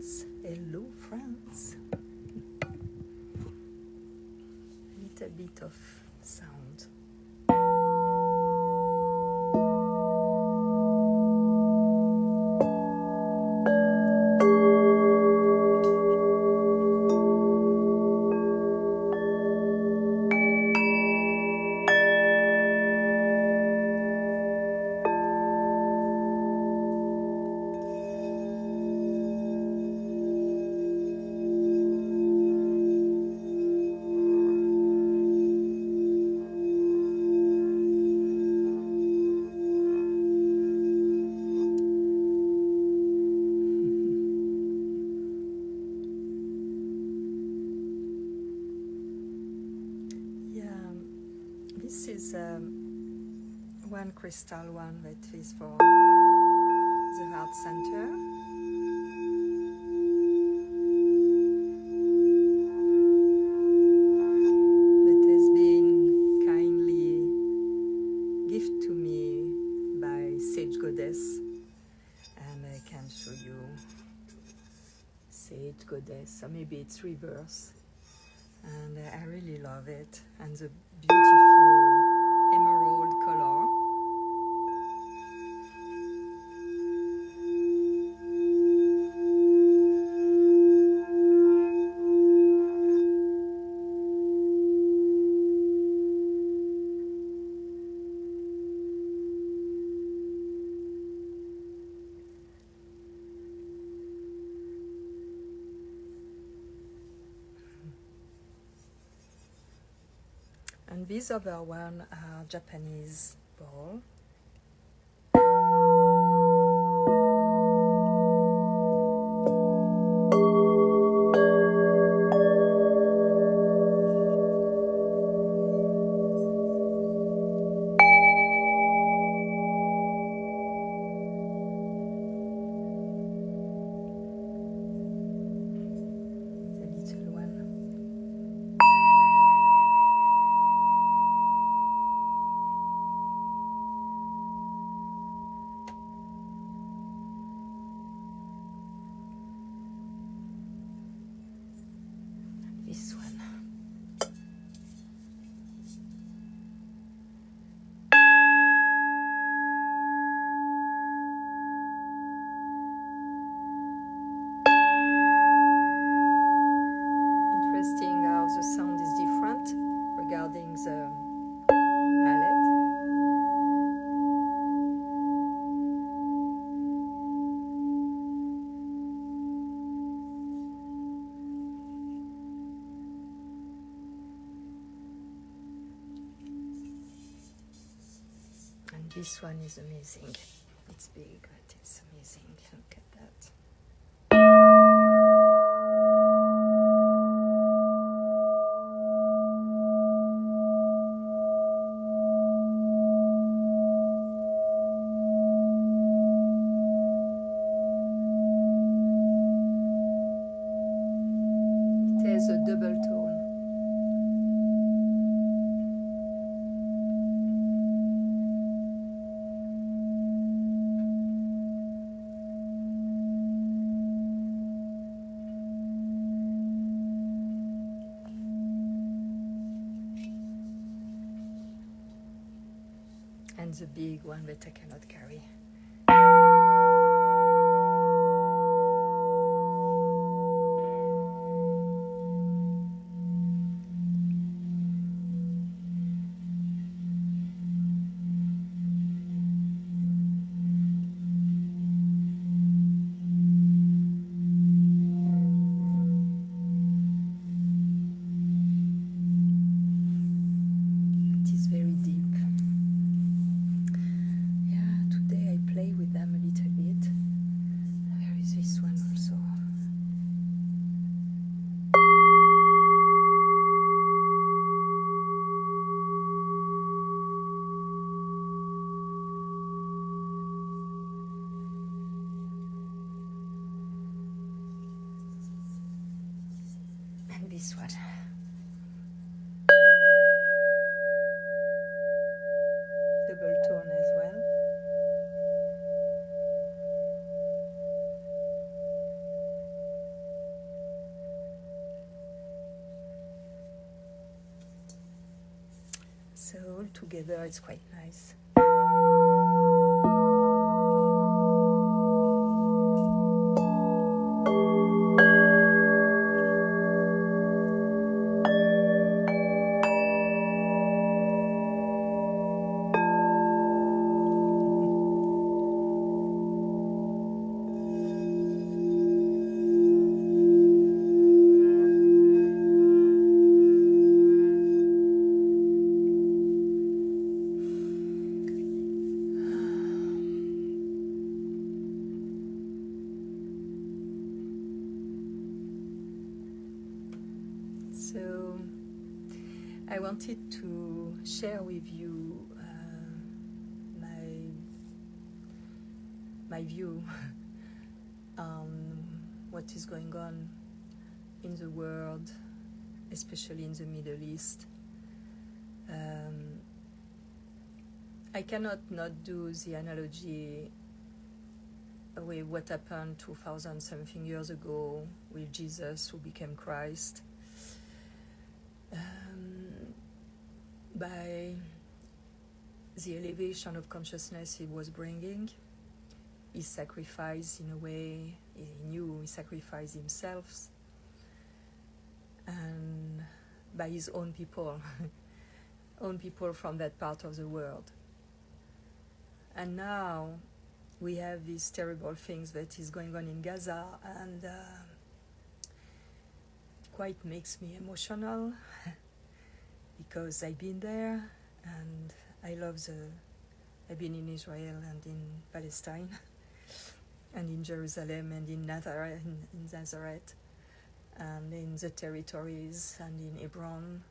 friends. Hello, friends. A little bit of sound. This is one crystal one that is for the heart center. That has been kindly gifted to me by Sage Goddess, and I can show you Sage Goddess, or maybe it's reverse. And I really love it, and the beautiful emerald color. And these other one are Japanese ball. This one. Interesting how the sound is different regarding the palette. And this one is amazing. It's big, but it's amazing. Look at that. It has a double tone. And the big one that I cannot carry. It is very deep. Yeah, today I play with them a little bit. There is this one also. And this one. Double tone as well. together. It's quite nice. So I wanted to share with you my view on what is going on in the world, especially in the Middle East. I cannot not do the analogy with what happened 2,000 something years ago with Jesus, who became Christ. By the elevation of consciousness he was bringing, he sacrificed in a way, he knew he sacrificed himself, and by his own people, own people from that part of the world. And now we have these terrible things that is going on in Gaza, and quite makes me emotional because I've been there, and I've been in Israel and in Palestine and in Jerusalem and in Nazareth and in the territories and in Hebron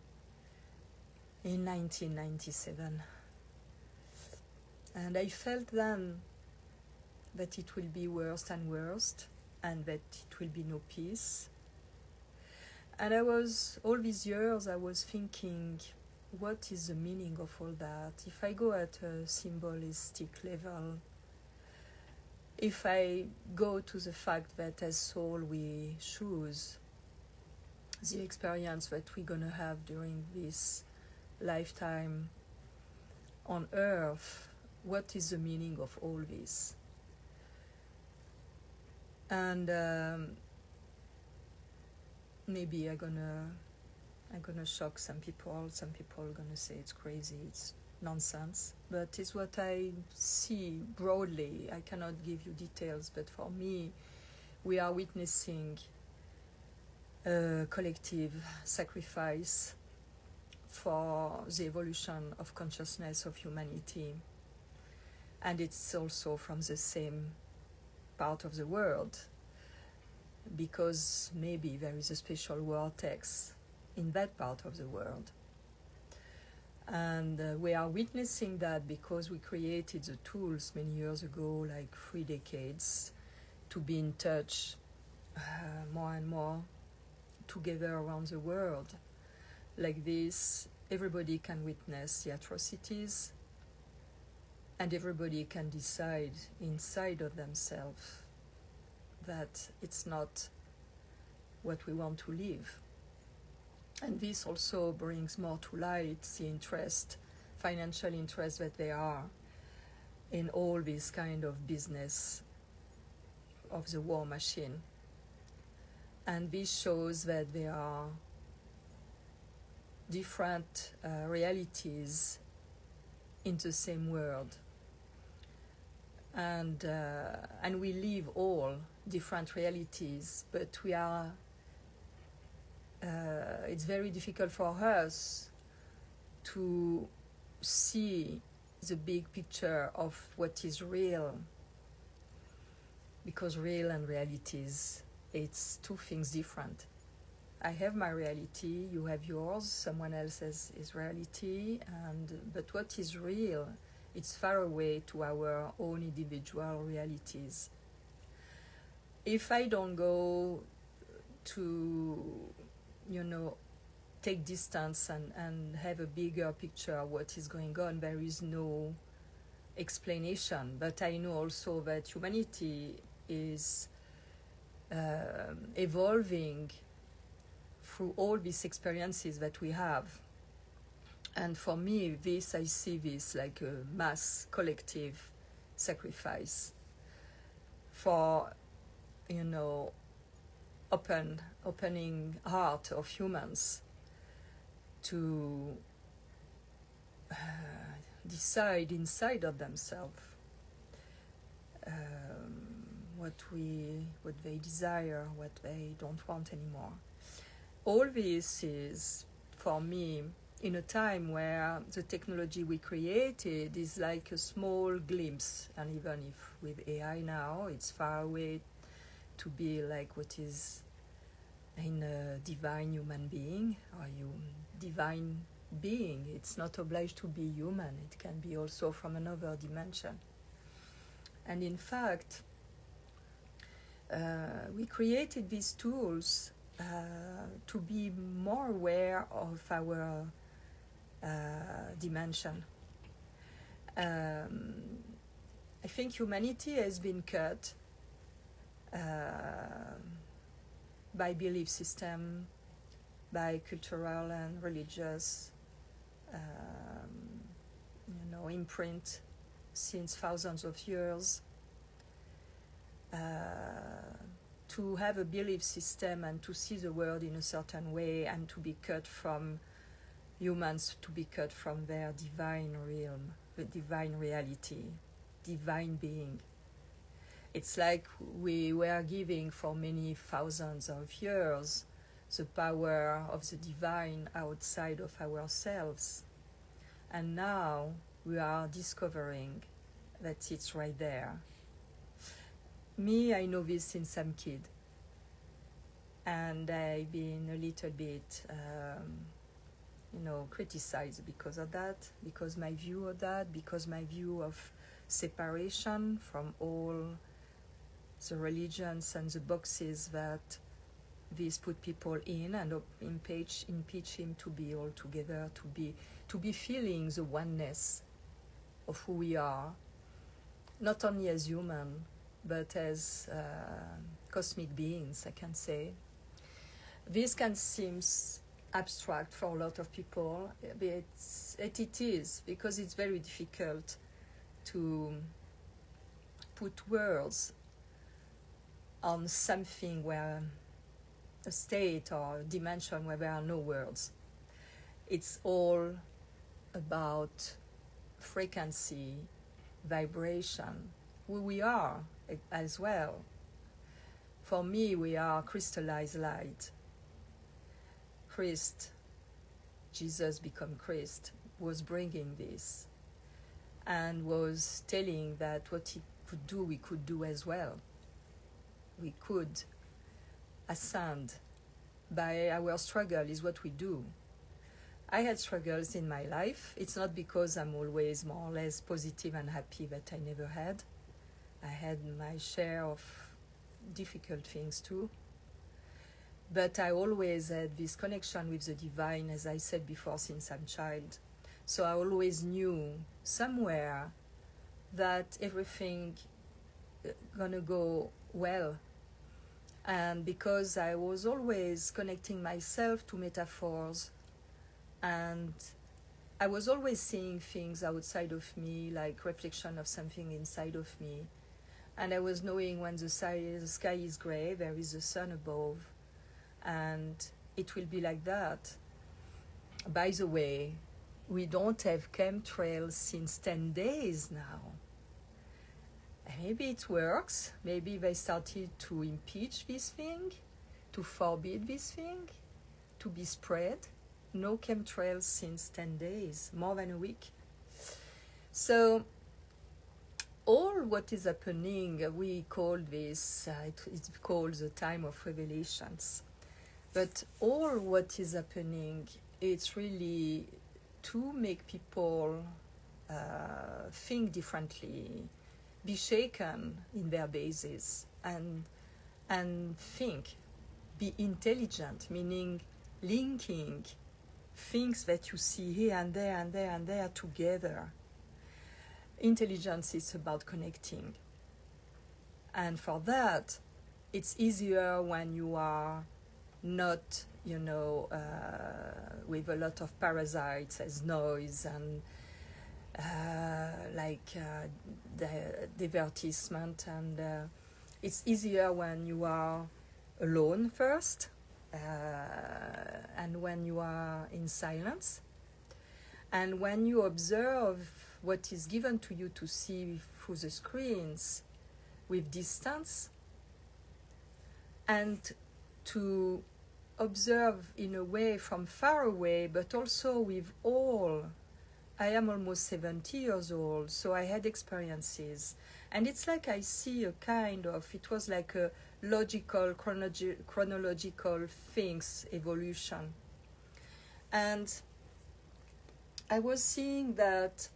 in 1997. And I felt then that it will be worse and worse, and that it will be no peace. And all these years I was thinking, what is the meaning of all that? If I go at a symbolistic level, if I go to the fact that as soul we choose the experience that we're going to have during this lifetime on earth, what is the meaning of all this? And maybe I'm gonna shock some people. Some people are gonna say it's crazy, it's nonsense. But it's what I see broadly. I cannot give you details, but for me, we are witnessing a collective sacrifice for the evolution of consciousness of humanity. And it's also from the same part of the world, because maybe there is a special vortex in that part of the world. And we are witnessing that because we created the tools many years ago, like 3 decades, to be in touch more and more together around the world. Like this, everybody can witness the atrocities, and everybody can decide inside of themselves that it's not what we want to live. And this also brings more to light the interest, financial interest that there are in all this kind of business of the war machine. And this shows that there are different realities in the same world. And we live all different realities, but we are it's very difficult for us to see the big picture of what is real, because real and realities, it's two things different. I have my reality, you have yours, someone else has his reality, but what is real, it's far away to our own individual realities. If I don't go to, take distance and have a bigger picture of what is going on, there is no explanation. But I know also that humanity is evolving through all these experiences that we have. And for me, this, I see this like a mass collective sacrifice for, you know, opening heart of humans to decide inside of themselves what they desire, what they don't want anymore. All this is, for me, in a time where the technology we created is like a small glimpse, and even if with AI now, it's far away to be like what is in a divine human being or divine being. It's not obliged to be human. It can be also from another dimension. And in fact, we created these tools to be more aware of our dimension. I think humanity has been cut by belief system, by cultural and religious imprint since thousands of years. To have a belief system and to see the world in a certain way, and to be cut from humans, to be cut from their divine realm, the divine reality, divine being. It's like we were giving for many thousands of years the power of the divine outside of ourselves. And now we are discovering that it's right there. Me, I know this since I'm a kid. And I've been a little bit, criticized because of that, because my view of that, because my view of separation from all the religions and the boxes that these put people in, and impeach him to be all together, to be feeling the oneness of who we are, not only as human, but as cosmic beings, I can say. This can seem abstract for a lot of people, but it is, because it's very difficult to put words on something where a state or a dimension where there are no words. It's all about frequency, vibration, who we are as well. For me, we are crystallized light. Christ, Jesus become Christ, was bringing this and was telling that what he could do, we could do as well. We could ascend by our struggle is what we do. I had struggles in my life. It's not because I'm always more or less positive and happy that I never had. I had my share of difficult things too. But I always had this connection with the divine, as I said before, since I'm a child. So I always knew somewhere that everything gonna go well. And because I was always connecting myself to metaphors, and I was always seeing things outside of me, like reflection of something inside of me. And I was knowing when the sky is gray, there is the sun above, and it will be like that. By the way, we don't have chemtrails since 10 days now. Maybe it works. Maybe they started to impeach this thing, to forbid this thing, to be spread. No chemtrails since 10 days, more than a week. So all what is happening, we call this, it's called the time of revelations. But all what is happening, it's really to make people think differently, be shaken in their bases, and think, be intelligent, meaning linking things that you see here and there and there and there together. Intelligence is about connecting. And for that, it's easier when you are not you know, with a lot of parasites as noise and the divertissement, and it's easier when you are alone first, and when you are in silence, and when you observe what is given to you to see through the screens with distance, and to observe in a way from far away, but also with all. I am almost 70 years old, so I had experiences. And it's like I see a kind of, it was like a logical, chronological things, evolution. And I was seeing that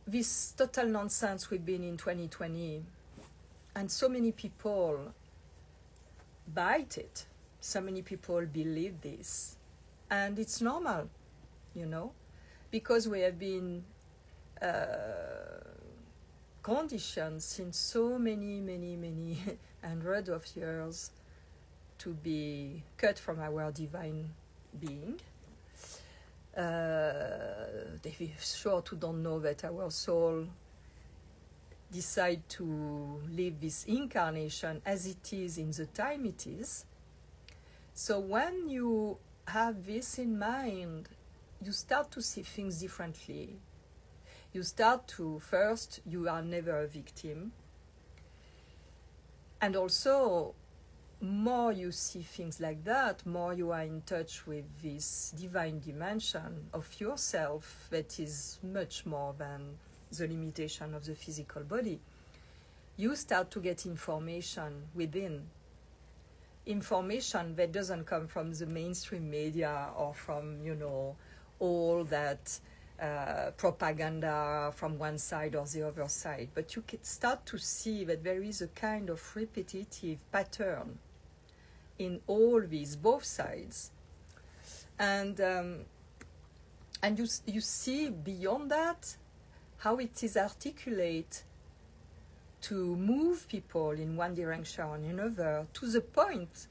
this total nonsense we've been in 2020, and so many people bite it. So many people believe this. And it's normal, you know, because we have been conditioned since so many hundreds of years to be cut from our divine being. They sure to don't know that our soul decide to live this incarnation as it is in the time it is. So when you have this in mind, you start to see things differently. You start to, first, you are never a victim. And also, more you see things like that, more you are in touch with this divine dimension of yourself that is much more than the limitation of the physical body. You start to get information within. Information that doesn't come from the mainstream media or from, you know, all that propaganda from one side or the other side. But you can start to see that there is a kind of repetitive pattern in all these, both sides. And you see beyond that how it is articulate to move people in one direction or another, to the point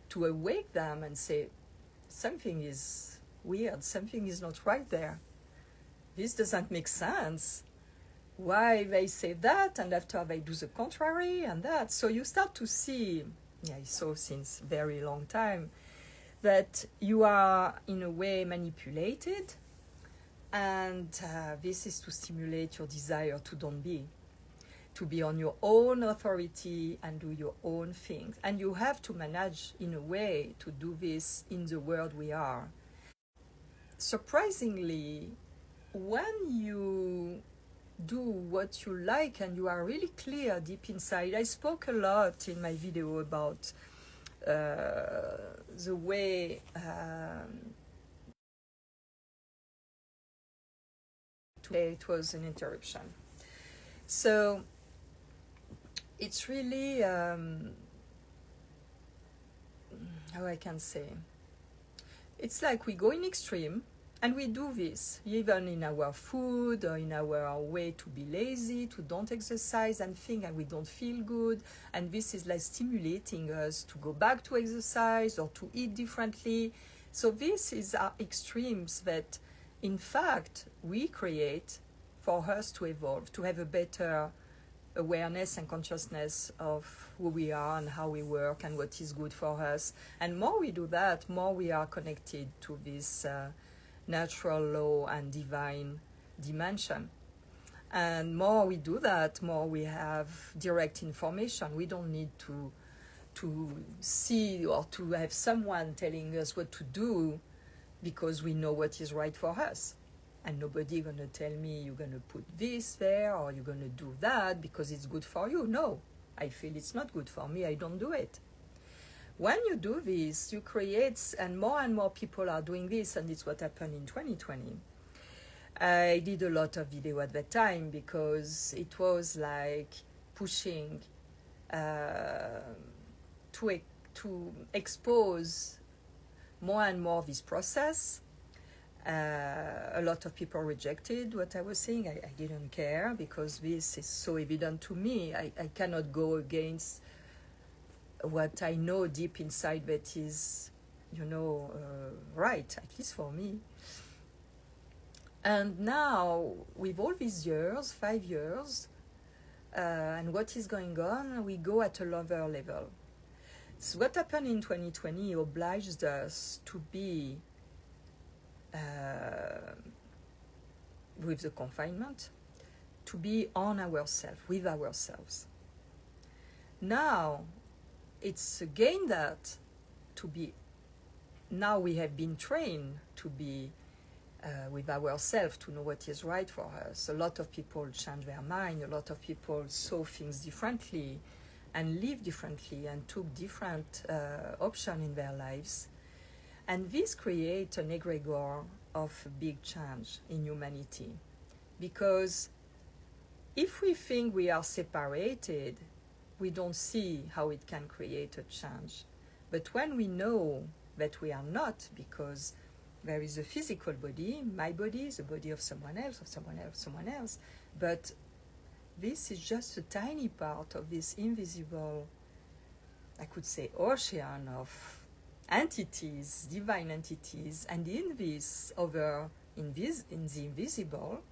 to awake them and say, something is weird, something is not right there. This doesn't make sense. Why they say that, and after they do the contrary, and that. So you start to see, I saw since very long time, that you are in a way manipulated, and this is to stimulate your desire to don't be. To be on your own authority and do your own things. And you have to manage in a way to do this in the world we are. Surprisingly, when you do what you like and you are really clear deep inside, I spoke a lot in my video about the way it was an interruption. So it's really, how I can say, it's like we go in extreme, and we do this even in our food or in our way to be lazy, to don't exercise and think, and we don't feel good, and this is like stimulating us to go back to exercise or to eat differently. So this is our extremes that in fact we create for us to evolve, to have a better awareness and consciousness of who we are and how we work and what is good for us. And more we do that, more we are connected to this natural law and divine dimension. And more we do that, more we have direct information. We don't need to see or to have someone telling us what to do, because we know what is right for us. And nobody gonna tell me you're gonna put this there or you're gonna do that because it's good for you. No, I feel it's not good for me, I don't do it. When you do this, you create, and more people are doing this, and it's what happened in 2020. I did a lot of video at that time because it was like pushing to expose more and more this process. A lot of people rejected what I was saying. I didn't care because this is so evident to me. I cannot go against what I know deep inside that is right, at least for me. And now, with all these years, 5 years, and what is going on, we go at a lower level. So what happened in 2020 obliged us to be, with the confinement, to be on ourselves, with ourselves. Now, it's again that now we have been trained to be with ourselves, to know what is right for us. A lot of people changed their mind, a lot of people saw things differently and lived differently and took different options in their lives. And this creates an egregore of big change in humanity. Because if we think we are separated, we don't see how it can create a change. But when we know that we are not, because there is a physical body, my body is the body of someone else, someone else, but this is just a tiny part of this invisible, I could say, ocean of entities, divine entities, and in this in the invisible,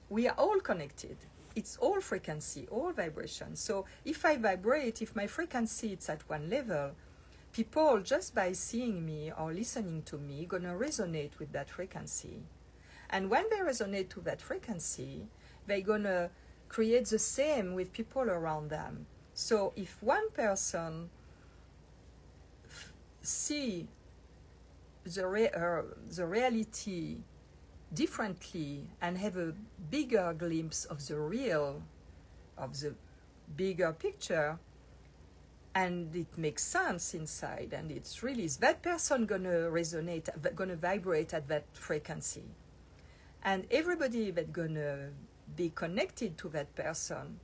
we are all connected. It's all frequency, all vibration. So if I vibrate, if my frequency is at one level, people, just by seeing me or listening to me, gonna resonate with that frequency. And when they resonate to that frequency, they're gonna create the same with people around them. So if one person see the reality differently and have a bigger glimpse of the real, of the bigger picture, and it makes sense inside, and it's really, is that person gonna resonate, gonna vibrate at that frequency, and everybody that gonna be connected to that person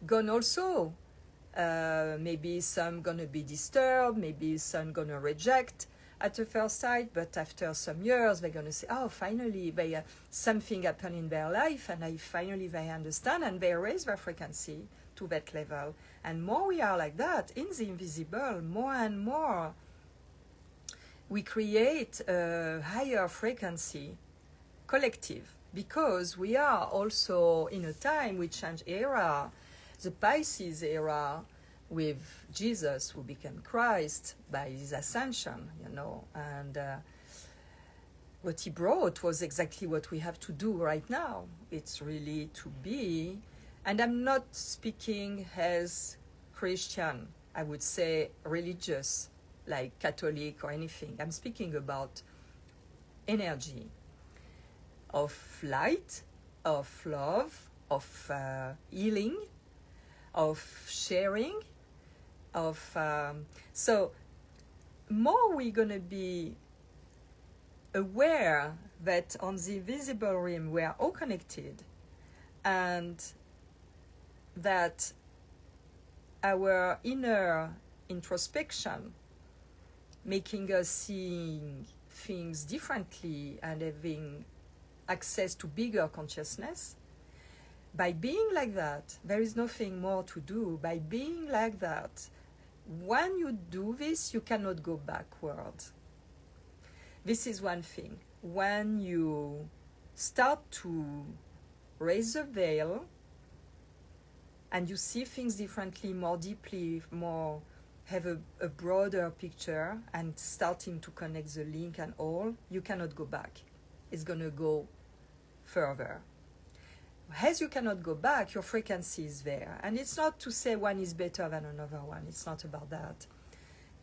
gonna also maybe some gonna be disturbed, maybe some gonna reject at the first sight, but after some years they're gonna say, oh, finally they something happened in their life, and finally they understand, and they raise their frequency to that level. And more we are like that in the invisible, more and more we create a higher frequency collective, because we are also in a time, we change era, the Pisces era, with Jesus, who became Christ by his ascension, and what he brought was exactly what we have to do right now. It's really to be, and I'm not speaking as Christian, I would say religious, like Catholic or anything. I'm speaking about energy of light, of love, of healing, of sharing, of so more we're gonna be aware that on the visible realm we are all connected, and that our inner introspection making us seeing things differently and having access to bigger consciousness. By being like that, there is nothing more to do. By being like that, when you do this, you cannot go backward. This is one thing. When you start to raise the veil and you see things differently, more deeply, more have a broader picture, and starting to connect the link and all, you cannot go back. It's going to go further. As you cannot go back, your frequency is there. And it's not to say one is better than another one. It's not about that.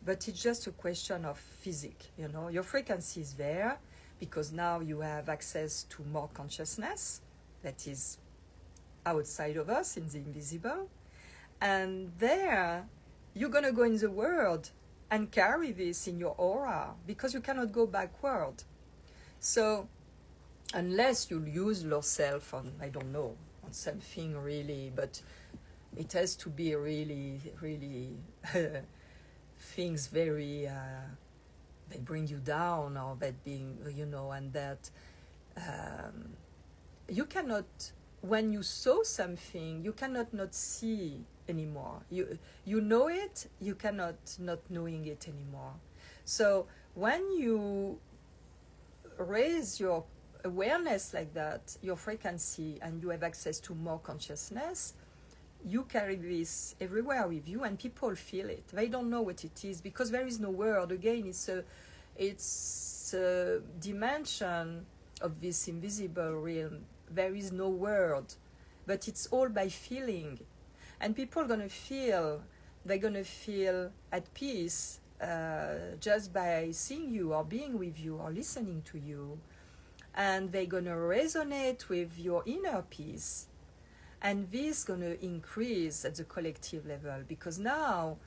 But it's just a question of physics, Your frequency is there because now you have access to more consciousness that is outside of us in the invisible. And there, you're going to go in the world and carry this in your aura because you cannot go backward. So unless you use yourself on, I don't know, on something really, but it has to be really, really things very, they bring you down, or that being, and that you cannot, when you saw something, you cannot not see anymore. You know it, you cannot not knowing it anymore. So When you raise your awareness like that, your frequency, and you have access to more consciousness, you carry this everywhere with you, and people feel it. They don't know what it is because there is no word. Again, it's a dimension of this invisible realm. There is no word, but it's all by feeling, and people are gonna feel. They're gonna feel at peace just by seeing you or being with you or listening to you, and they're gonna resonate with your inner peace. And this is going to increase at the collective level, because now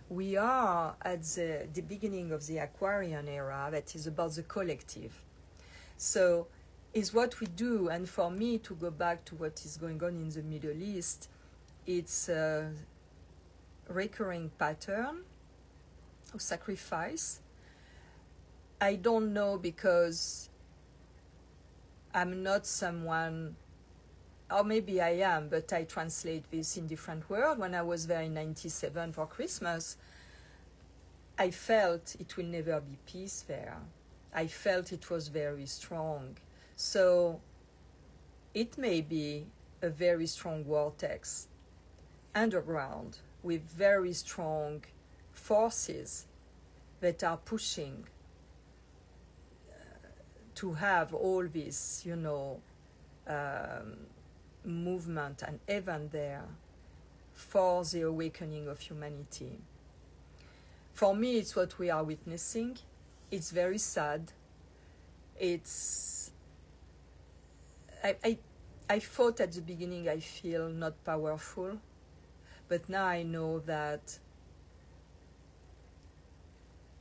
we are at the beginning of the Aquarian era that is about the collective. So it's what we do. And for me, to go back to what is going on in the Middle East, it's a recurring pattern of sacrifice. I don't know, because I'm not someone, or maybe I am, but I translate this in different words. When I was there in 97 for Christmas, I felt it will never be peace there. I felt it was very strong. So it may be a very strong vortex underground with very strong forces that are pushing to have all this, movement and event there for the awakening of humanity. For me, it's what we are witnessing. It's very sad. I thought at the beginning I feel not powerful, but now I know that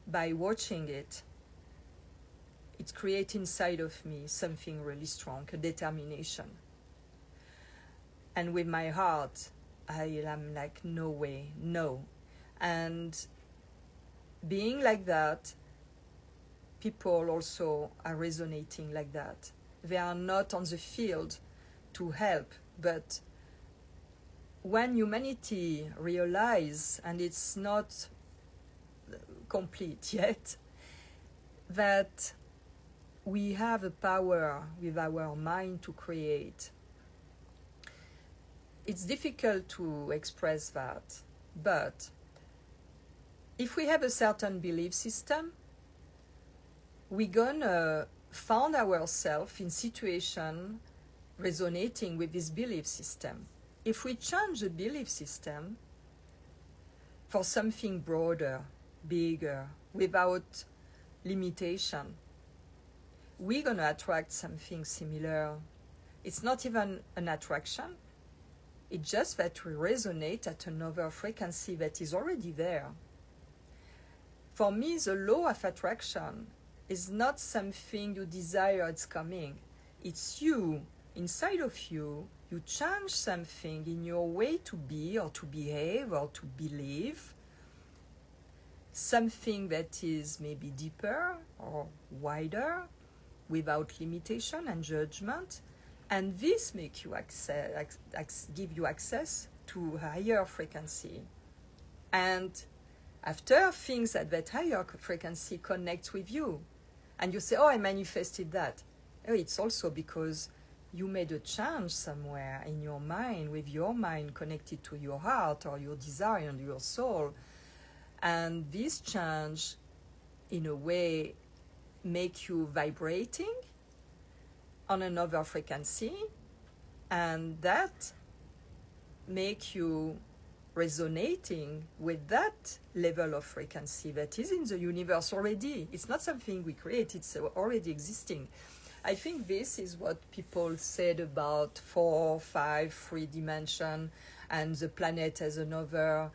by watching it, it creates inside of me something really strong, a determination. And with my heart, I am like, no way, no. And being like that, people also are resonating like that. They are not on the field to help, but when humanity realize, and it's not complete yet, that we have a power with our mind to create. It's difficult to express that, but if we have a certain belief system, we're gonna find ourselves in situation resonating with this belief system. If we change the belief system for something broader, bigger, without limitation, we're gonna attract something similar. It's not even an attraction. It's just that we resonate at another frequency that is already there. For me, the law of attraction is not something you desire, it's coming. It's you, inside of you, you change something in your way to be or to behave or to believe, something that is maybe deeper or wider, without limitation and judgment. And this makes you give you access to higher frequency. And after things at that higher frequency connect with you, and you say, oh, I manifested that. Oh, it's also because you made a change somewhere in your mind, with your mind connected to your heart or your desire and your soul. And this change, in a way, make you vibrating on another frequency, and that make you resonating with that level of frequency that is in the universe already. It's not something we create, it's already existing. I think this is what people said about 4, 5, 3 dimension, and the planet as another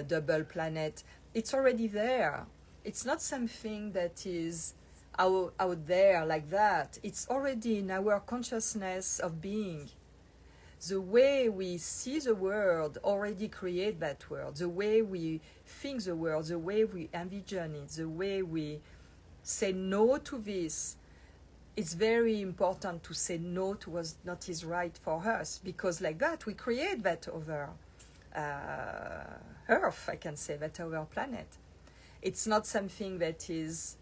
double planet. It's already there. It's not something that is out there like that. It's already in our consciousness of being. The way we see the world already create that world. The way we think the world, the way we envision it, the way we say no to this. It's very important to say no to what not is right for us, because like that we create that other Earth, I can say, that other planet. It's not something that is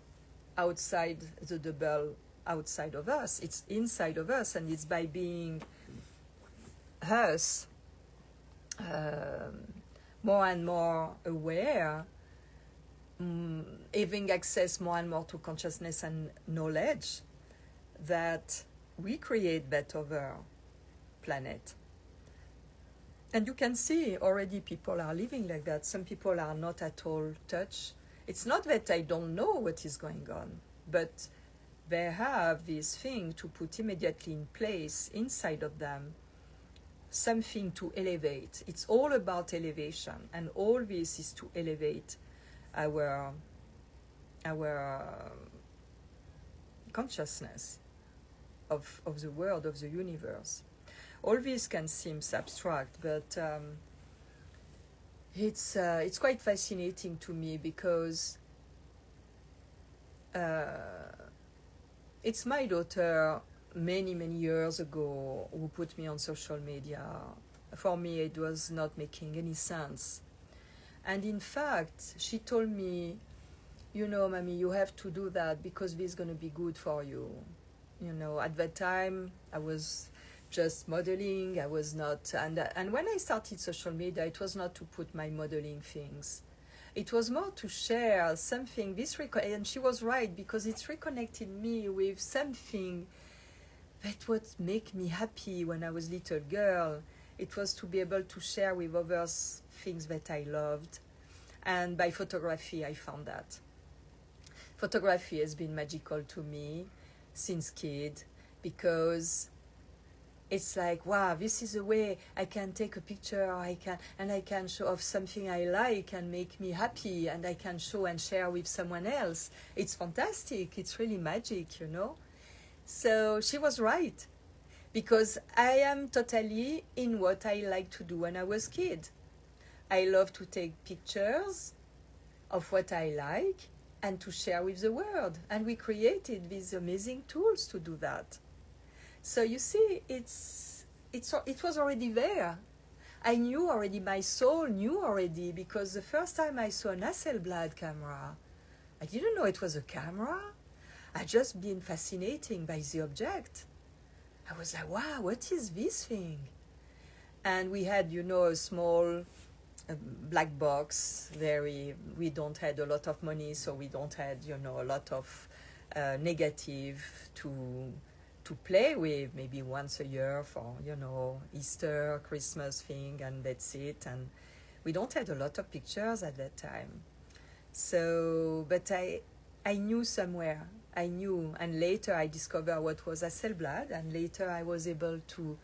outside the bubble outside of us. It's inside of us, and it's by being us more and more aware, having access more and more to consciousness and knowledge, that we create that other planet. And you can see already people are living like that. Some people are not at all touched. It's not that I don't know what is going on, but they have this thing to put immediately in place inside of them, something to elevate. It's all about elevation, and all this is to elevate our consciousness of the world, of the universe. All this can seem abstract, but it's quite fascinating to me, because it's my daughter many years ago who put me on social media. For me, it was not making any sense. And in fact, she told me, you know, Mommy, you have to do that because this is going to be good for you. You know, at that time, I was just modeling. I was not, and when I started social media, it was not to put my modeling things. It was more to share something. And she was right, because it's reconnected me with something that would make me happy when I was a little girl. It was to be able to share with others things that I loved. And by photography, I found that. Photography has been magical to me since kid, because it's like, wow, this is a way I can take a picture, I can show off something I like and make me happy, and I can show and share with someone else. It's fantastic. It's really magic, you know. So she was right, because I am totally in what I like to do when I was a kid. I love to take pictures of what I like and to share with the world. And we created these amazing tools to do that. So you see, it was already there. I knew already, my soul knew already, because the first time I saw an Hasselblad camera, I didn't know it was a camera. I just been fascinated by the object. I was like, wow, what is this thing? And we had, you know, a small black box. We don't had a lot of money, so we don't had, you know, a lot of negative to play with, maybe once a year for, you know, Easter, Christmas thing, and that's it. And we don't had a lot of pictures at that time. So, but I knew somewhere. I knew, and later I discovered what was Hasselblad, and later I was able to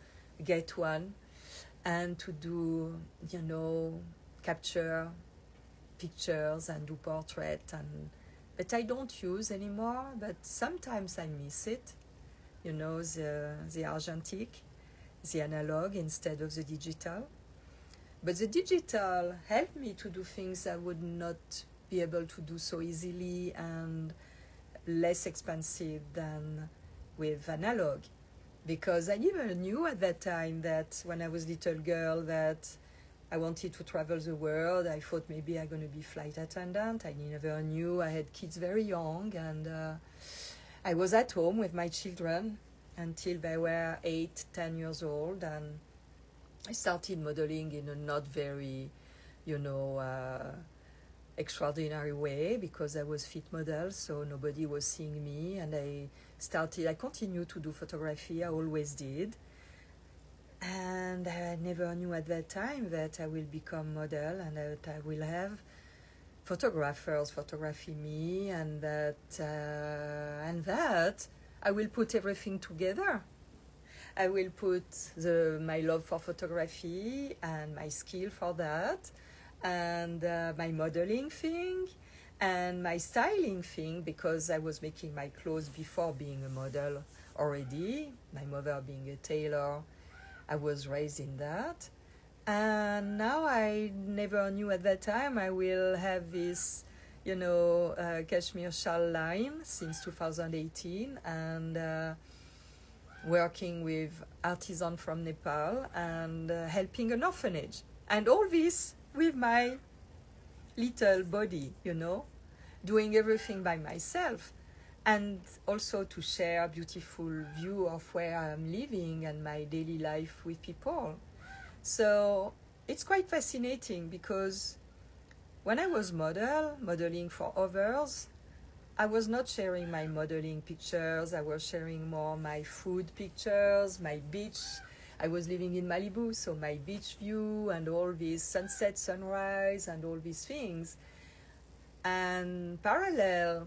get one and to do, you know, capture pictures and do portrait, but I don't use anymore, but sometimes I miss it. You know, the argentic, the analog instead of the digital. But the digital helped me to do things I would not be able to do so easily, and less expensive than with analog. Because I never knew at that time that when I was a little girl that I wanted to travel the world. I thought maybe I'm going to be flight attendant. I never knew. I had kids very young, and I was at home with my children until they were 8, 10 years old, and I started modeling in a not very, you know, extraordinary way, because I was fit model, so nobody was seeing me, and I continued to do photography. I always did, and I never knew at that time that I will become model, and that I will have photographers photography me, and that I will put everything together. I will put my love for photography and my skill for that, and my modeling thing, and my styling thing, because I was making my clothes before being a model already. My mother being a tailor, I was raised in that. And now I never knew at that time I will have this, you know, cashmere shawl line since 2018, and working with artisans from Nepal, and helping an orphanage. And all this with my little body, you know, doing everything by myself. and also to share a beautiful view of where I'm living and my daily life with people. So it's quite fascinating because when I was modeling for others, I was not sharing my modeling pictures. I was sharing more my food pictures, my beach. I was living in Malibu, so my beach view and all these sunset, sunrise, and all these things. And parallel,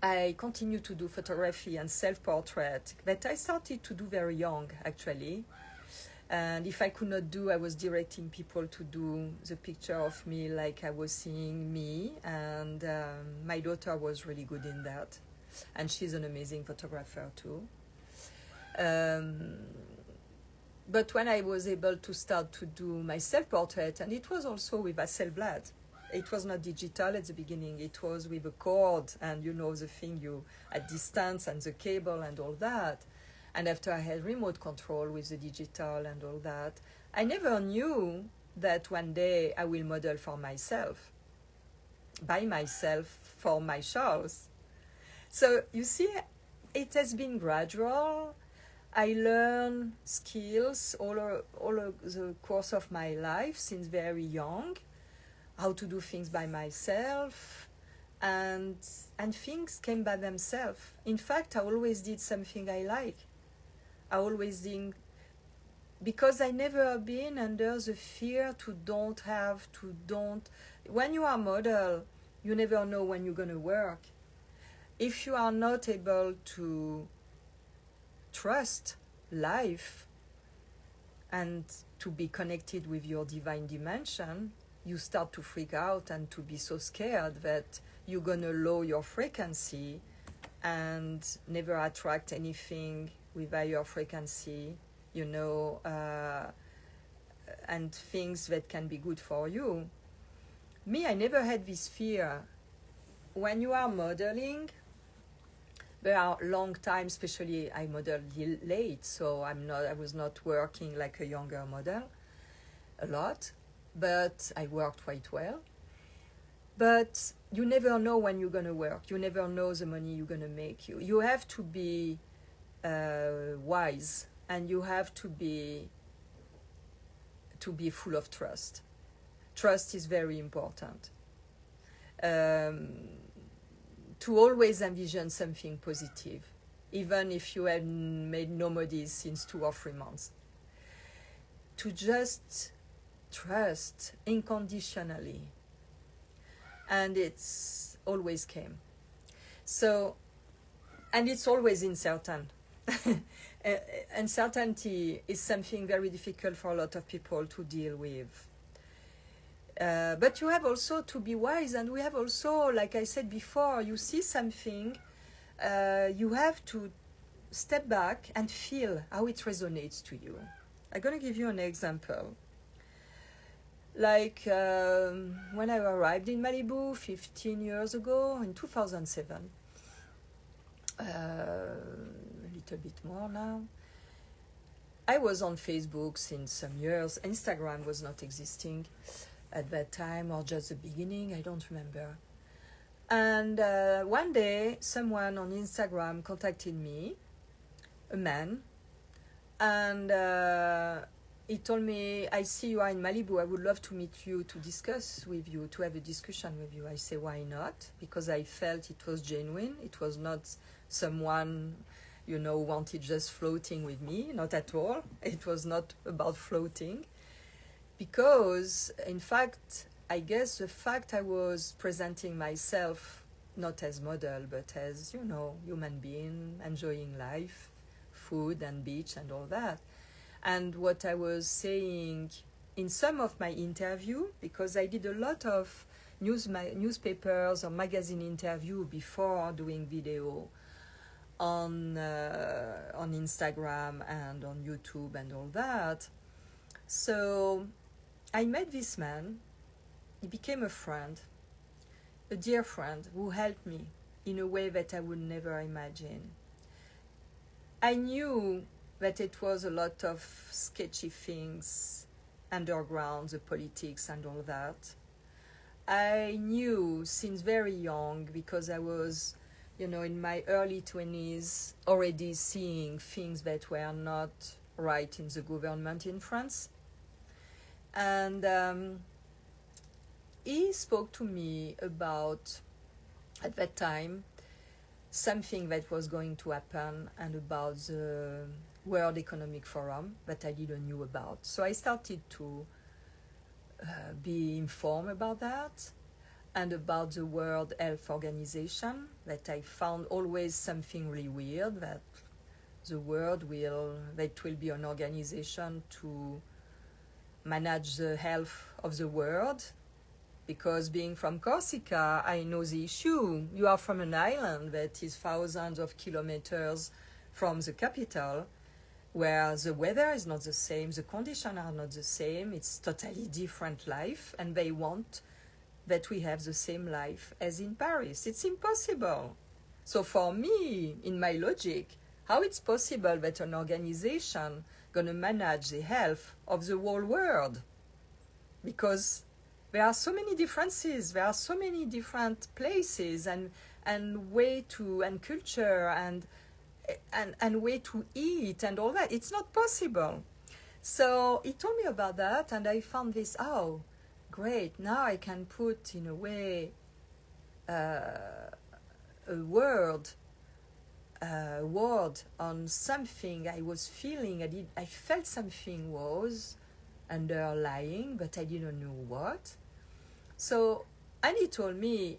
I continued to do photography and self-portrait that I started to do very young, actually. And if I could not do, I was directing people to do the picture of me like I was seeing me. And my daughter was really good in that. And she's an amazing photographer too. But when I was able to start to do my self-portrait, and it was also with Hasselblad. It was not digital at the beginning. It was with a cord and, you know, the thing you at distance and the cable and all that. And after I had remote control with the digital and all that, I never knew that one day I will model for myself, by myself, for my shows. So you see, it has been gradual. I learned skills all of the course of my life since very young, how to do things by myself, and things came by themselves. In fact, I always did something I like. I always did, because I never been under the fear to don't. When you are a model, you never know when you're going to work. If you are not able to trust life and to be connected with your divine dimension, you start to freak out and to be so scared that you're going to lower your frequency and never attract anything with higher frequency, you know, and things that can be good for you. Me, I never had this fear. When you are modeling, there are long times, especially I modeled late, so I was not working like a younger model a lot, but I worked quite well. But you never know when you're going to work. You never know the money you're going to make. You have to be wise, and you have to be full of trust. Trust is very important. To always envision something positive, even if you have made no money since 2 or 3 months. To just trust unconditionally. And it's always came. So, and it's always uncertain. Uncertainty is something very difficult for a lot of people to deal with. But you have also to be wise, and we have also, like I said before, you see something, you have to step back and feel how it resonates to you. I'm going to give you an example. Like when I arrived in Malibu 15 years ago, in 2007, a little bit more now, I was on Facebook since some years. Instagram was not existing at that time, or just the beginning, I don't remember. And one day, someone on Instagram contacted me, a man, and he told me, I see you are in Malibu, I would love to meet you, to discuss with you, to have a discussion with you. I say, why not? Because I felt it was genuine. It was not someone, you know, wanted just floating with me, not at all. It was not about floating. Because, in fact, I guess the fact I was presenting myself not as model, but as, you know, human being, enjoying life, food and beach and all that. And what I was saying in some of my interview, because I did a lot of newspapers or magazine interview before doing video on Instagram and on YouTube and all that. So I met this man. He became a friend, a dear friend who helped me in a way that I would never imagine. I knew that it was a lot of sketchy things, underground, the politics and all that. I knew since very young, because I was in my early 20s, already seeing things that were not right in the government in France. And he spoke to me about, at that time, something that was going to happen and about the World Economic Forum that I didn't know about. So I started to be informed about that and about the World Health Organization, that I found always something really weird, that the world will be an organization to manage the health of the world. Because being from Corsica, I know the issue. You are from an island that is thousands of kilometers from the capital, where the weather is not the same, the conditions are not the same, it's totally different life, and they want that we have the same life as in Paris. It's impossible. So for me, in my logic, how it's possible that an organization gonna manage the health of the whole world? Because there are so many differences, there are so many different places and way to, and culture and way to eat and all that. It's not possible. So he told me about that, and I found this, oh, great, now I can put in a way a word on something I was feeling. I felt something was underlying, but I didn't know what. So, and he told me,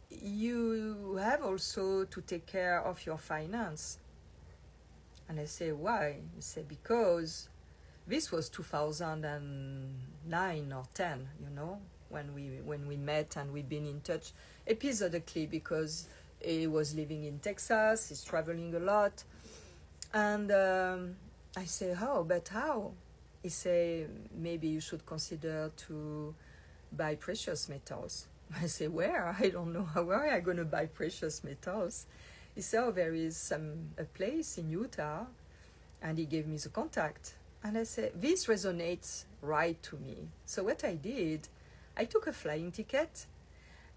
you have also to take care of your finance. And I say, why? He said, because this was 2009 or 10, when we met, and we've been in touch episodically, because he was living in Texas, he's traveling a lot. And I say, but how? He say, maybe you should consider to buy precious metals. I say, where? I don't know. Where am I going to buy precious metals? He said, there is a place in Utah, and he gave me the contact. And I said, this resonates right to me. So what I did, I took a flying ticket.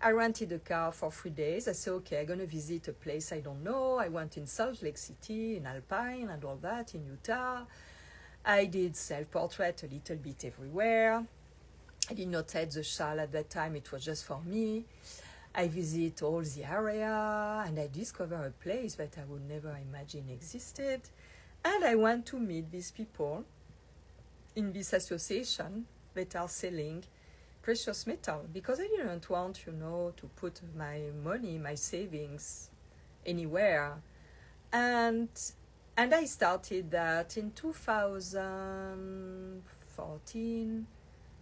I rented a car for 3 days. I said, okay, I'm going to visit a place I don't know. I went in Salt Lake City, in Alpine, and all that, in Utah. I did self-portrait a little bit everywhere. I did not have the shawl at that time. It was just for me. I visit all the area, and I discover a place that I would never imagine existed. And I want to meet these people in this association that are selling precious metal, because I didn't want, to put my money, my savings anywhere. And I started that in 2014,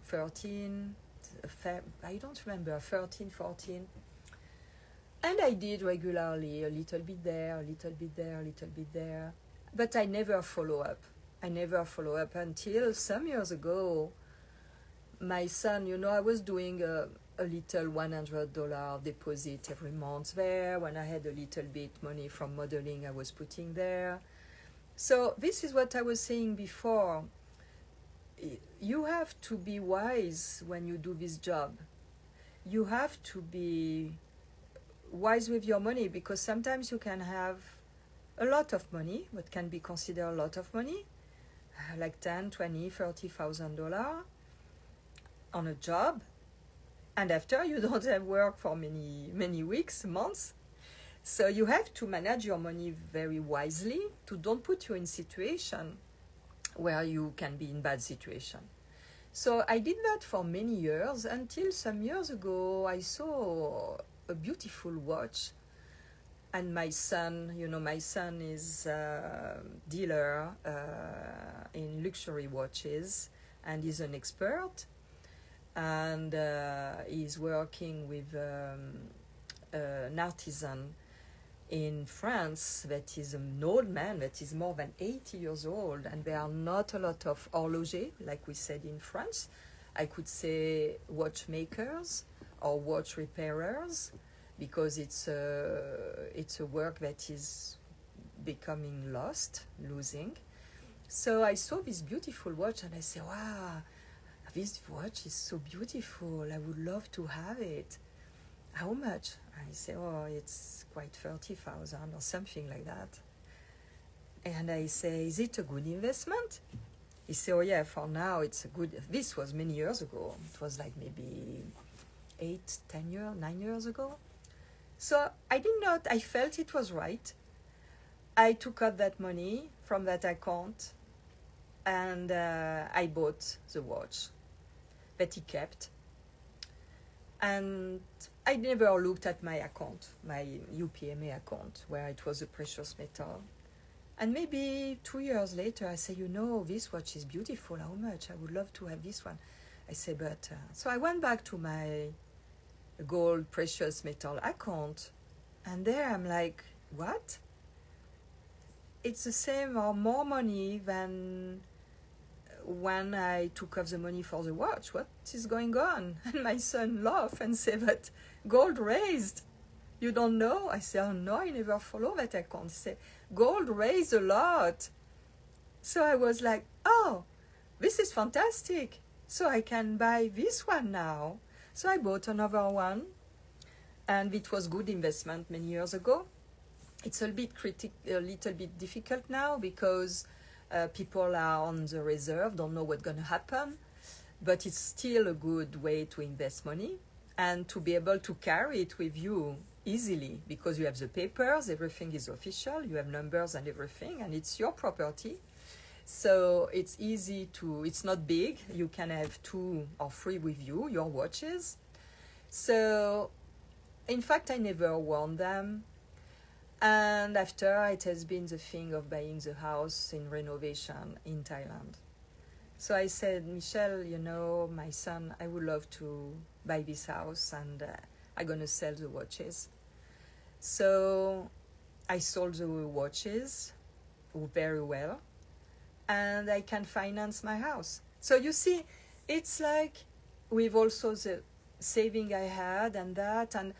13, I don't remember, 13, 14. And I did regularly, a little bit there, a little bit there, a little bit there. But I never follow up. Until some years ago, my son, I was doing a little $100 deposit every month there. When I had a little bit money from modeling, I was putting there. So this is what I was saying before. You have to be wise when you do this job. You have to be wise with your money, because sometimes you can have a lot of money, what can be considered a lot of money, like $10,000, $20,000, $30,000 on a job, and after you don't have work for many weeks, months. So you have to manage your money very wisely to don't put you in situation where you can be in bad situation. So I did that for many years, until some years ago I saw a beautiful watch. And my son is a dealer in luxury watches, and he's an expert, and he's working with an artisan in France that is an old man, that is more than 80 years old, and there are not a lot of horlogers, like we said in France. I could say watchmakers or watch repairers, because it's a work that is becoming losing. So I saw this beautiful watch, and I said, wow, this watch is so beautiful. I would love to have it. how much? I say, oh, it's quite 30,000 or something like that. And I say, is it a good investment? He said, oh yeah, for now it's a good, this was many years ago. It was like maybe 8, 10 years, 9 years ago. So I felt it was right. I took out that money from that account and I bought the watch that he kept. And I never looked at my account, my UPMA account, where it was a precious metal. And maybe 2 years later, I say, this watch is beautiful. How much? I would love to have this one. I say, but... So I went back to my gold precious metal account. And there I'm like, what? It's the same or more money than when I took off the money for the watch. What is going on? And my son laughed and said, but gold raised. You don't know? I said, oh no, I never follow that account. He said, gold raised a lot. So I was like, oh, this is fantastic. So I can buy this one now. So I bought another one. And it was good investment many years ago. It's a little bit difficult now because people are on the reserve, don't know what's going to happen. But it's still a good way to invest money and to be able to carry it with you easily because you have the papers, everything is official, you have numbers and everything, and it's your property. So it's easy to, it's not big, you can have 2 or 3 with you, your watches. So in fact, I never worn them. And after, it has been the thing of buying the house in renovation in Thailand. So I said, Michelle, my son, I would love to buy this house and I'm going to sell the watches. So I sold the watches very well and I can finance my house. So you see, it's like with also the saving I had and that, and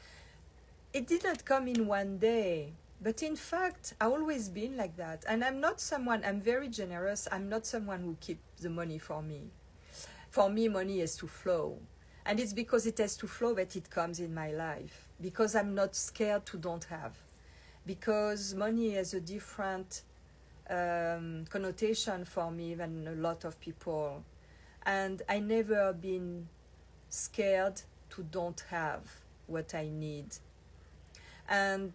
it didn't come in one day. But in fact, I've always been like that. And I'm very generous. I'm not someone who keeps the money for me. For me, money has to flow. And it's because it has to flow that it comes in my life. Because I'm not scared to don't have. Because money has a different connotation for me than a lot of people. And I never been scared to don't have what I need. And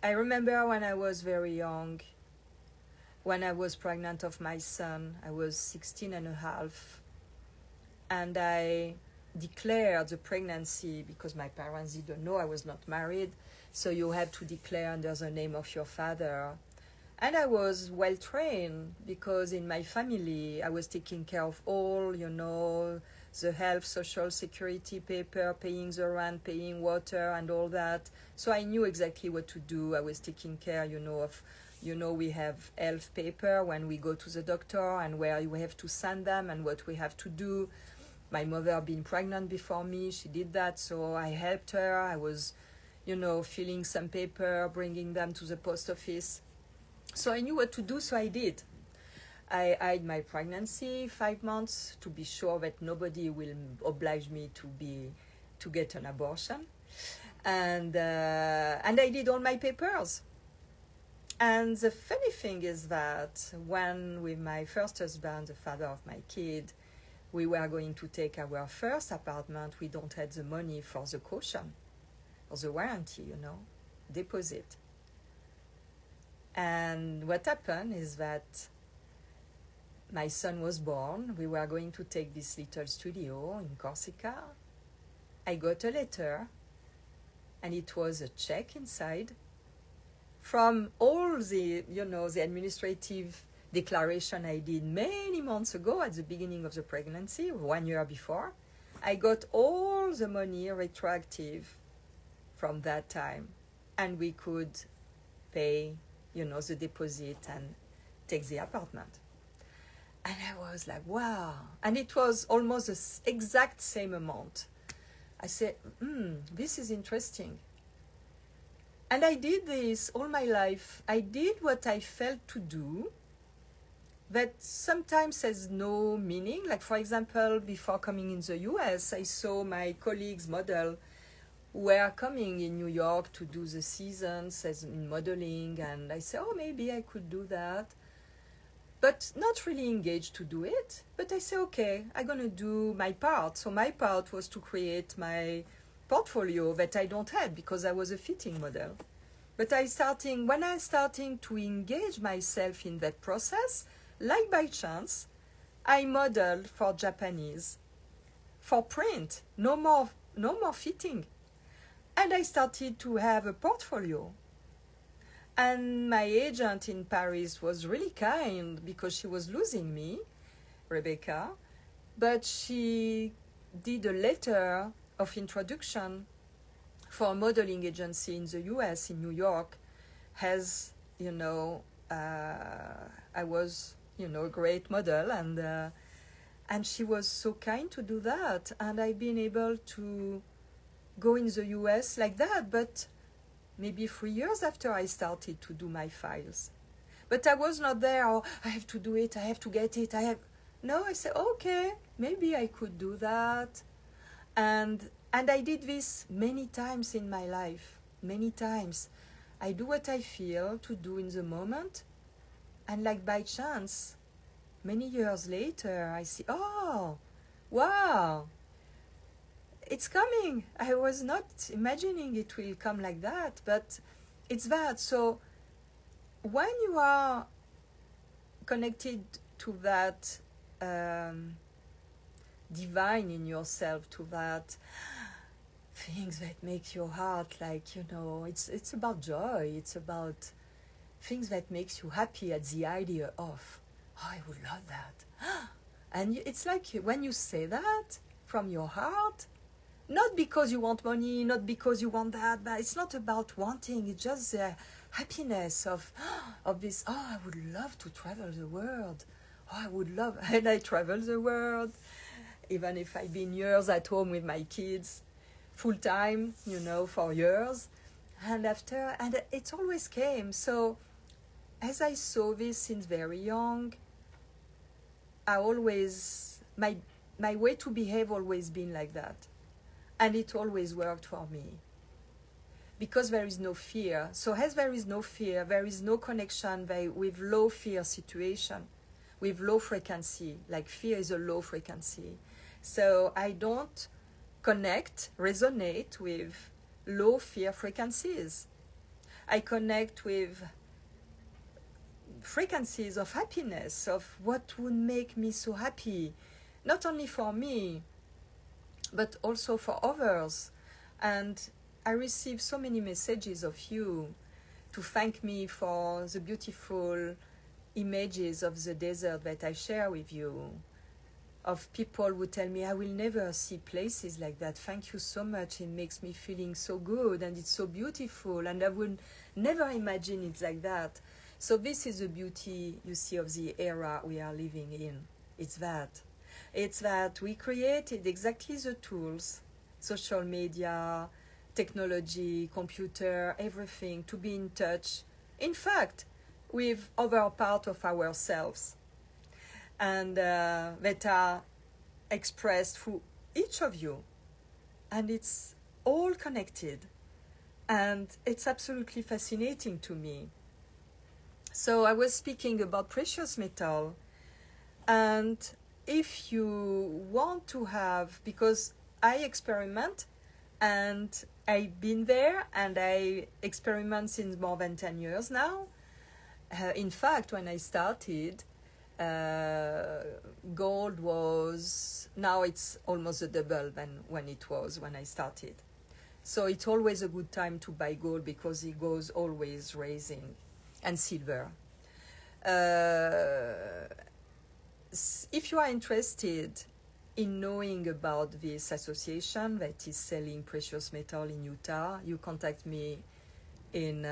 I remember when I was very young, when I was pregnant of my son, I was 16 and a half, and I declared the pregnancy because my parents didn't know I was not married, so you have to declare under the name of your father. And I was well trained because in my family I was taking care of all, the health, social security paper, paying the rent, paying water and all that. So I knew exactly what to do. I was taking care, of, we have health paper when we go to the doctor and where we have to send them and what we have to do. My mother being pregnant before me, she did that. So I helped her. I was, filling some paper, bringing them to the post office. So I knew what to do, so I did. I hid my pregnancy 5 months to be sure that nobody will oblige me to get an abortion, and I did all my papers. And the funny thing is that when with my first husband, the father of my kid, we were going to take our first apartment, we don't have the money for the caution or the warranty, deposit. And what happened is that my son was born. We were going to take this little studio in Corsica. I got a letter, and it was a check inside from all the, the administrative declaration I did many months ago at the beginning of the pregnancy, 1 year before. I got all the money retroactive from that time, and we could pay, the deposit and take the apartment. And I was like, wow. And it was almost the exact same amount. I said, this is interesting. And I did this all my life. I did what I felt to do. that sometimes has no meaning. Like, for example, before coming in the US, I saw my colleagues model were coming in New York to do the seasons as in modeling, and I said, oh, maybe I could do that, but not really engaged to do it. But I say, okay, I'm gonna do my part. So my part was to create my portfolio that I don't have because I was a fitting model. But when I starting to engage myself in that process, like by chance, I modeled for Japanese, for print, no more fitting. And I started to have a portfolio. And my agent in Paris was really kind because she was losing me, Rebecca, but she did a letter of introduction for a modeling agency in the US, in New York, as, I was, a great model, and she was so kind to do that. And I've been able to go in the US like that, but maybe 3 years after I started to do my files. But I was not there, oh, I have to do it, I have to get it, No, I said, okay, maybe I could do that. And I did this many times in my life, many times. I do what I feel to do in the moment, and like by chance, many years later, I see, oh, wow, it's coming. I was not imagining it will come like that, but it's that. So when you are connected to that divine in yourself, to that things that make your heart it's about joy. It's about things that makes you happy at the idea of, oh, I would love that. And it's like when you say that from your heart, not because you want money, not because you want that, but it's not about wanting. It's just the happiness of this, oh, I would love to travel the world. Oh, I would love, and I travel the world, even if I've been years at home with my kids, full time, for years. And it always came. So as I saw this since very young, my way to behave always been like that. And it always worked for me. Because there is no fear. So as there is no fear, there is no connection with low fear situation, with low frequency. Like fear is a low frequency. So I don't resonate with low fear frequencies. I connect with frequencies of happiness, of what would make me so happy, not only for me, but also for others. And I receive so many messages of you to thank me for the beautiful images of the desert that I share with you, of people who tell me, I will never see places like that. Thank you so much. It makes me feeling so good, and it's so beautiful, and I would never imagine it's like that. So this is the beauty, you see, of the era we are living in. It's that we created exactly the tools, social media, technology, computer, everything, to be in touch, in fact, with other part of ourselves, and that are expressed through each of you. And it's all connected. And it's absolutely fascinating to me. So I was speaking about precious metal, and if you want to have, because I experiment, and I've been there, and I experiment since more than 10 years now. In fact, when I started, gold was, now it's almost a double than when it was when I started. So it's always a good time to buy gold because it goes always raising, and silver. If you are interested in knowing about this association that is selling precious metal in Utah, you contact me in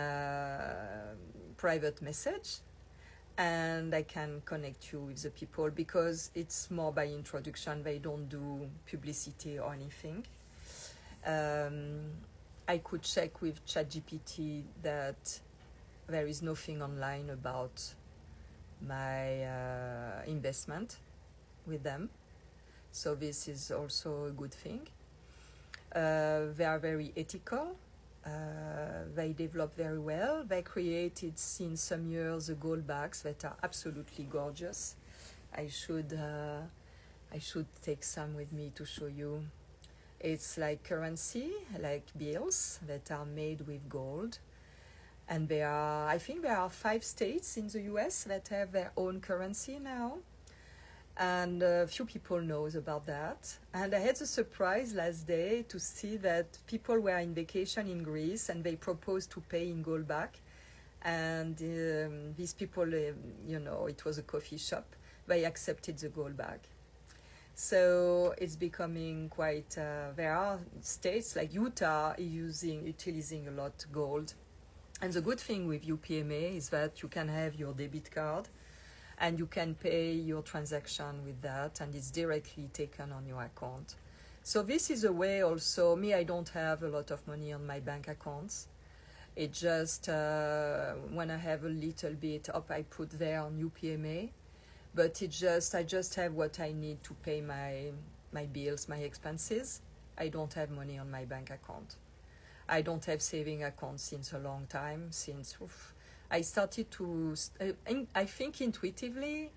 private message, and I can connect you with the people, because it's more by introduction. They don't do publicity or anything. I could check with ChatGPT that there is nothing online about my investment with them. So this is also a good thing. They are very ethical. They develop very well. They created since some years the gold bags that are absolutely gorgeous. I should take some with me to show you. It's like currency, like bills that are made with gold. And I think there are 5 states in the US that have their own currency now. And few people knows about that. And I had the surprise last day to see that people were in vacation in Greece and they proposed to pay in gold back. And these people, it was a coffee shop. They accepted the gold bag. So it's becoming quite. There are states like Utah utilizing a lot gold, and the good thing with UPMA is that you can have your debit card, and you can pay your transaction with that, and it's directly taken on your account. So this is a way also. Me, I don't have a lot of money on my bank accounts. It just when I have a little bit up, I put there on UPMA. But I just have what I need to pay my bills, my expenses. I don't have money on my bank account. I don't have saving account since a long time. I started to, I think intuitively,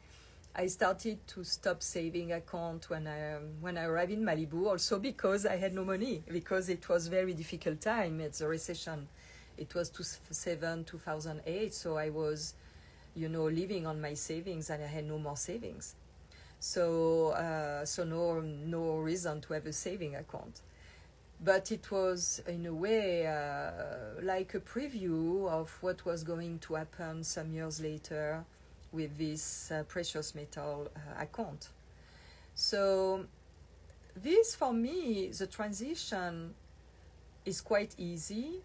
I started to stop saving account when I arrived in Malibu. Also because I had no money, because it was very difficult time. It's a recession. It was 2008, so I was living on my savings, and I had no more savings. So no reason to have a saving account. But it was, in a way, like a preview of what was going to happen some years later with this precious metal account. So this, for me, the transition is quite easy.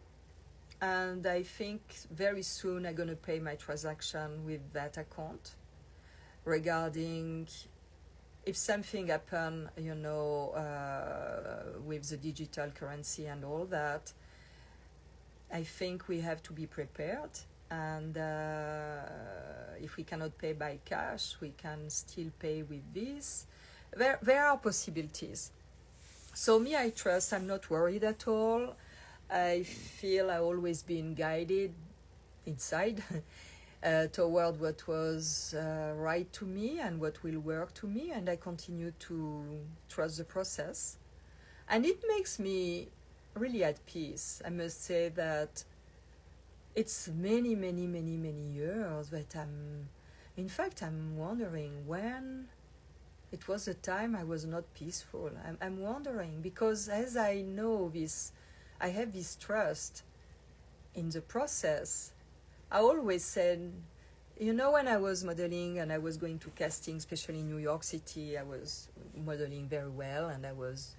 And I think very soon I'm going to pay my transaction with that account. Regarding if something happen, with the digital currency and all that, I think we have to be prepared. And if we cannot pay by cash, we can still pay with this. There are possibilities. So me, I trust. I'm not worried at all. I feel I've always been guided inside toward what was right to me and what will work to me, and I continue to trust the process. And it makes me really at peace. I must say that it's many, many, many, many years that I'm wondering when it was a time I was not peaceful. I'm wondering, because as I know this, I have this trust in the process. I always said, when I was modeling and I was going to casting, especially in New York City, I was modeling very well, and I was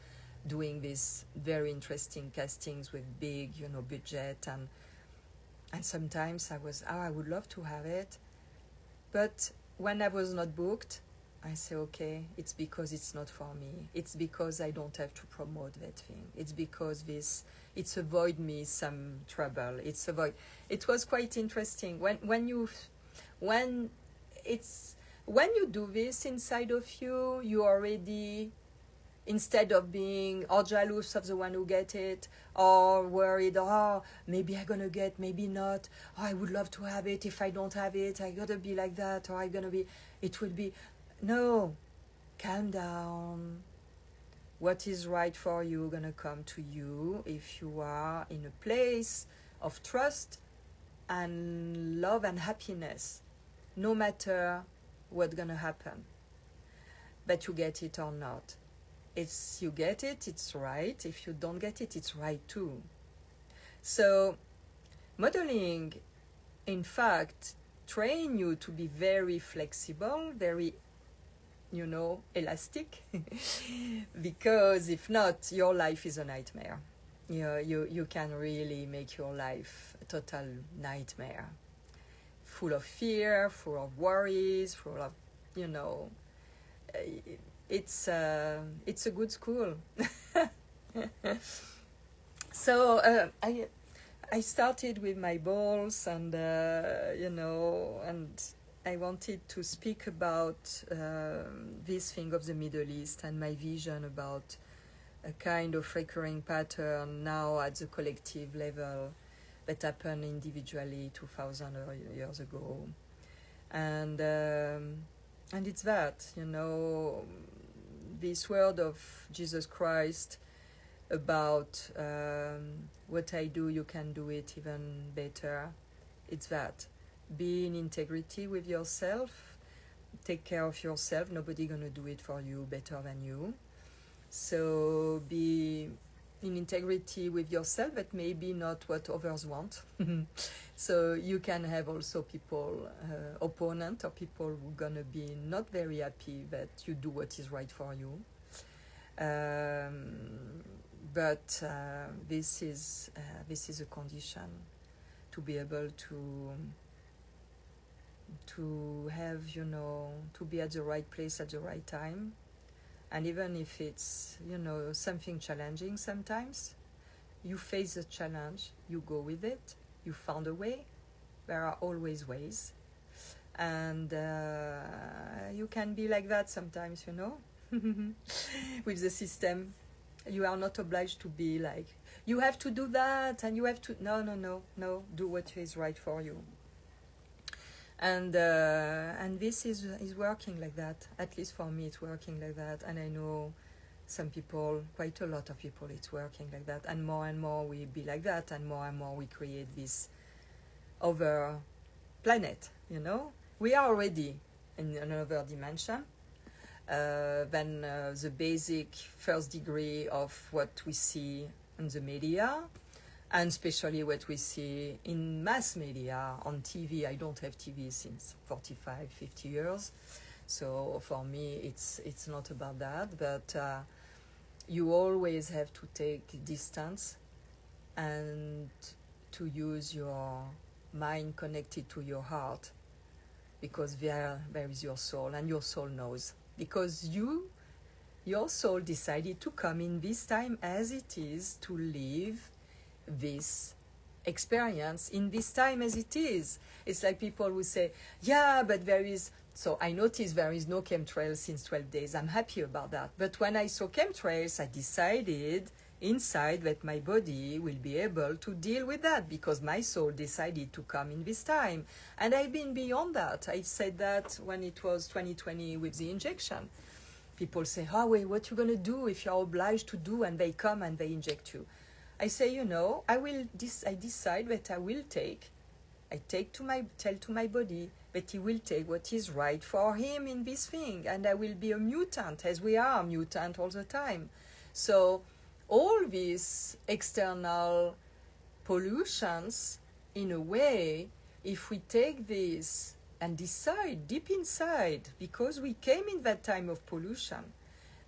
doing these very interesting castings with big, budget, and sometimes I would love to have it. But when I was not booked, I say, okay, it's because it's not for me. It's because I don't have to promote that thing. It's because it's avoid me some trouble. It was quite interesting when you do this inside of you, you already, instead of being or jealous of the one who get it, or worried, maybe I'm gonna get, maybe not, I would love to have it, if I don't have it, I gotta be like that, or it will be, no, calm down. What is right for you gonna come to you if you are in a place of trust and love and happiness, no matter what's gonna happen, but you get it or not. You get it, it's right. If you don't get it, it's right too. So modeling, in fact, train you to be very flexible, very elastic, because if not, your life is a nightmare. You can really make your life a total nightmare, full of fear, full of worries, full of, it's a good school. So I started with my balls, and I wanted to speak about this thing of the Middle East and my vision about a kind of recurring pattern now at the collective level that happened individually 2,000 years ago. And it's that, you know, this word of Jesus Christ about what I do, you can do it even better. It's that. Be in integrity with yourself. Take care of yourself. Nobody gonna do it for you better than you. So be in integrity with yourself, but maybe not what others want. So you can have also people, opponent or people who are gonna be not very happy that you do what is right for you. But this is a condition to be able to have, you know, to be at the right place at the right time. And even if it's, you know, something challenging sometimes, you face the challenge, you go with it, you found a way. There are always ways. And you can be like that sometimes, you know, with the system. You are not obliged to be like, you have to do that and you have to, no, do what is right for you. And this is working like that. At least for me, it's working like that. And I know some people, quite a lot of people, it's working like that. And more we be like that, and more we create this other planet, you know. We are already in another dimension than the basic first degree of what we see in the media. And especially what we see in mass media, on TV. I don't have TV since 45, 50 years. So for me, it's not about that. But you always have to take distance and to use your mind connected to your heart, because there is your soul, and your soul knows. Because your soul decided to come in this time as it is, to live this experience in this time as it is. It's like people who say, yeah, but there is, so I noticed there is no chemtrails since 12 days. I'm happy about that. But when I saw chemtrails, I decided inside that my body will be able to deal with that, because my soul decided to come in this time. And I've been beyond that. I said that when it was 2020 with the injection. People say, oh, wait, what you going to do if you're obliged to do, and they come and they inject you? I say, you know, I decide that I tell to my body that he will take what is right for him in this thing, and I will be a mutant, as we are a mutant all the time. So all these external pollutions, in a way, if we take this and decide deep inside, because we came in that time of pollution,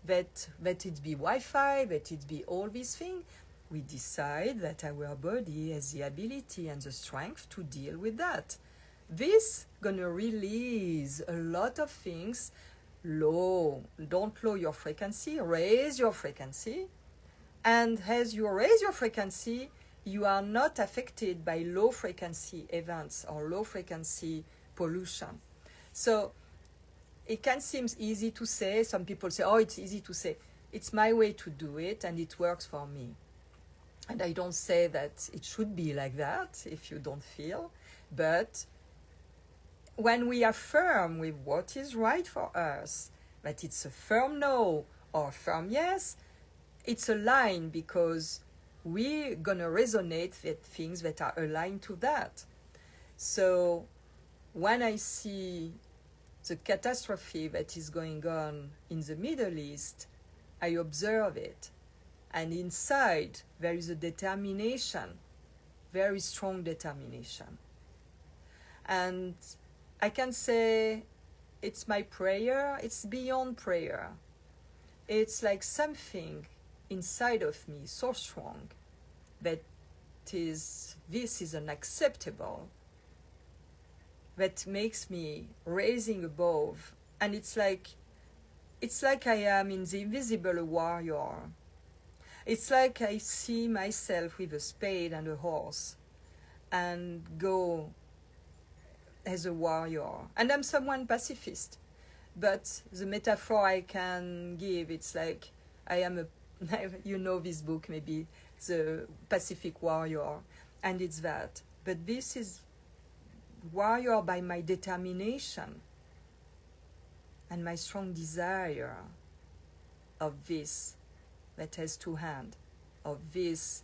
that it be Wi-Fi, that it be all these things, we decide that our body has the ability and the strength to deal with that. This gonna release a lot of things. Don't lower your frequency, raise your frequency. And as you raise your frequency, you are not affected by low frequency events or low frequency pollution. So it can seem easy to say. Some people say, oh, it's easy to say. It's my way to do it, and it works for me. And I don't say that it should be like that if you don't feel. But when we are firm with what is right for us, that it's a firm no or a firm yes, it's a line, because we're going to resonate with things that are aligned to that. So when I see the catastrophe that is going on in the Middle East, I observe it. And inside, there is a determination, very strong determination. And I can say it's my prayer, it's beyond prayer. It's like something inside of me so strong that this is unacceptable, that makes me raising above. And it's like I am in the invisible warrior. It's like I see myself with a spade and a horse and go as a warrior. And I'm someone pacifist. But the metaphor I can give, it's like I am a, you know this book maybe, The Pacific Warrior, and it's that. But this is warrior by my determination and my strong desire of this that has two hands, of this.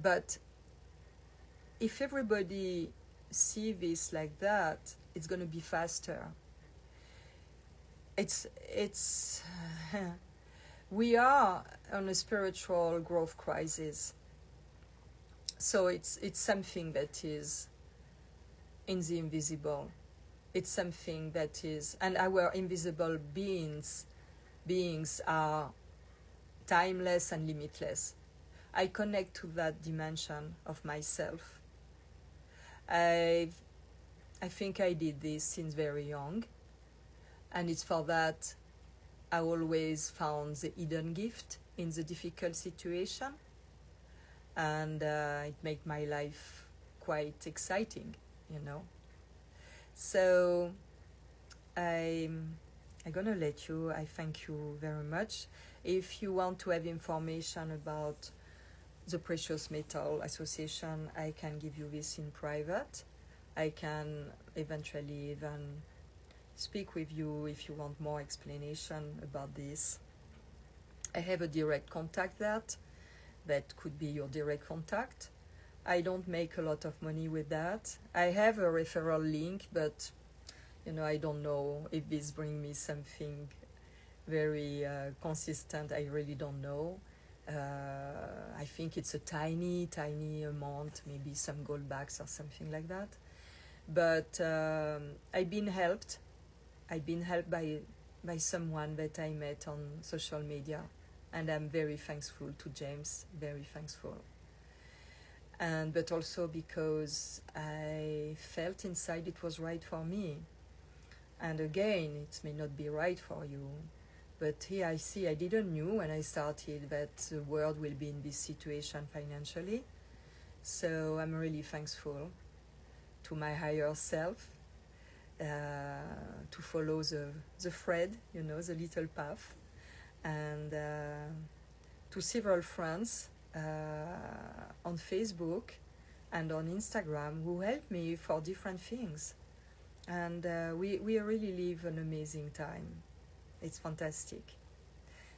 But if everybody see this like that, it's going to be faster. It's we are on a spiritual growth crisis. So it's something that is in the invisible. It's something that is, and our invisible beings are timeless and limitless. I connect to that dimension of myself. I think I did this since very young, and it's for that I always found the hidden gift in the difficult situation, and it made my life quite exciting, you know. So I'm gonna let you. I thank you very much. If you want to have information about the Precious Metal Association, I can give you this in private. I can eventually even speak with you if you want more explanation about this. I have a direct contact that could be your direct contact. I don't make a lot of money with that. I have a referral link, but I don't know if this brings me something very consistent. I really don't know. I think it's a tiny amount, maybe some gold backs or something like that. But I've been helped by someone that I met on social media, and I'm very thankful to James, very thankful. But also because I felt inside it was right for me. And again, it may not be right for you. But here I see, I didn't knew when I started that the world will be in this situation financially. So I'm really thankful to my higher self to follow the thread, the little path, and to several friends on Facebook and on Instagram who helped me for different things. And we really live an amazing time. It's fantastic.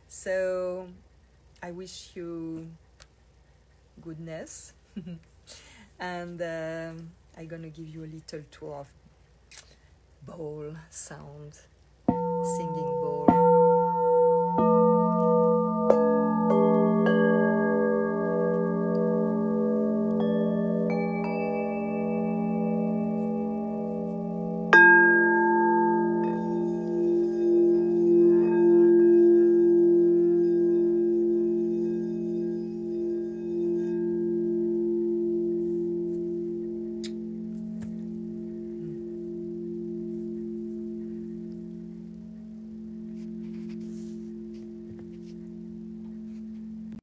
So I wish you goodness. And I'm going to give you a little tour of bowl sound, singing